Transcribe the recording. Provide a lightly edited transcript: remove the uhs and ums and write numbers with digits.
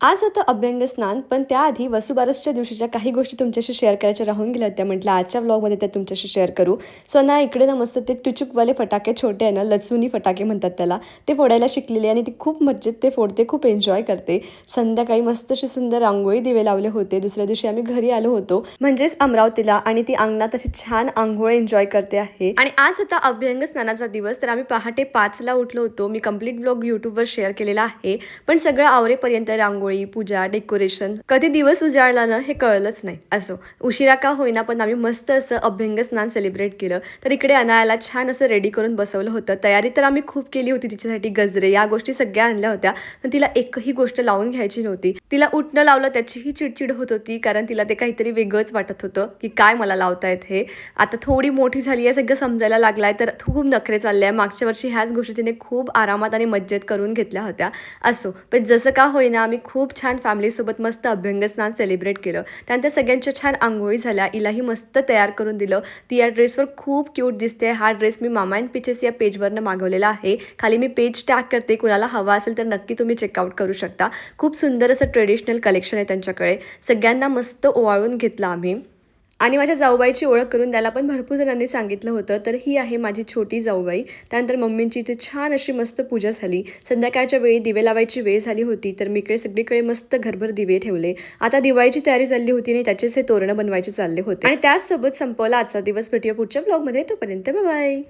आज होतं अभ्यंग स्नान, पण त्याआधी वसुबारसच्या दिवशीच्या काही गोष्टी तुमच्याशी शेअर करायच्या राहून गेल्या होत्या. म्हटलं आजच्या व्लॉगमध्ये त्या तुमच्याशी शेअर करू. सो ना इकडे ना मस्त ते टुचुकवाले फटाके छोटे आहे ना, लसूणी फटाके म्हणतात त्याला, ते फोडायला शिकलेली आणि ती खूप मज्जेत ते फोडते, खूप एन्जॉय करते. संध्याकाळी मस्त अशी सुंदर रांगोळी दिवे लावले होते. दुसऱ्या दिवशी आम्ही घरी आलो होतो, म्हणजेच अमरावतीला, आणि ती अंगणात अशी छान आंघोळ एन्जॉय करते आहे. आणि आज होता अभ्यंग स्नानाचा दिवस, तर आम्ही पहाटे 5ला उठलो होतो. मी कंप्लीट ब्लॉग यूट्यूबवर शेअर केलेला आहे, पण सगळं आवरेपर्यंत रांगोळी, पूजा, डेकोरेशन, कधी दिवस उजाडला ना हे कळलंच नाही. असो उशिरा का होईना, पण आम्ही मस्त असं अभ्यंग स्नान सेलिब्रेट केलं. तर इकडे अनायाला छान असं रेडी करून बसवलं होतं. तयारी तर आम्ही खूप केली होती तिच्यासाठी, गजरे या गोष्टी सगळ्या आणल्या होत्या, पण तिला एकही गोष्ट लावून घ्यायची नव्हती. तिला उठणं लावलं त्याचीही चिडचिड होत होती, कारण तिला ते काहीतरी वेगळंच वाटत होतं की काय मला लावतायत हे. आता थोडी मोठी झाली आहे, सगळं समजायला लागलाय, तर खूप नखरे चालले आहे. मागच्या वर्षी ह्याच गोष्टी तिने खूप आरामात आणि मज्जेत करून घेतल्या होत्या. असो, पण जसं का होईना आम्ही खूप छान फॅमिलीसोबत मस्त अभ्यंग स्नान सेलिब्रेट केलं. त्यानंतर सगळ्यांच्या छान आंघोळी झाल्या. हिलाही मस्त तयार करून दिलं. ती या ड्रेसवर खूप क्यूट दिसते. हा ड्रेस मी मामा अँड पीचेस या पेजवरनं मागवलेला आहे. खाली मी पेज टॅग करते, कुणाला हवा असेल तर नक्की तुम्ही चेकआउट करू शकता. खूप सुंदर असं ट्रेडिशनल कलेक्शन आहे त्यांच्याकडे. सगळ्यांना मस्त ओवाळून घेतलं आम्ही. आणि माझ्या जाऊबाईची ओळख करून द्यायला पण भरपूर जणांनी सांगितलं होतं. तर ही आहे माझी छोटी जाऊबाई. त्यानंतर मम्मींची इथे छान अशी मस्त पूजा झाली. संध्याकाळच्या वेळी दिवे लावायची वेळ झाली होती, तर मी इकडे सगळीकडे मस्त घरभर दिवे ठेवले. आता दिवाळीची तयारी चालली होती आणि त्याचेच हे तोरणं बनवायचे चालले होते. आणि त्याचसोबत संपवला आजचा दिवस. भेटूया पुढच्या ब्लॉगमध्ये. तोपर्यंत बाय बाय.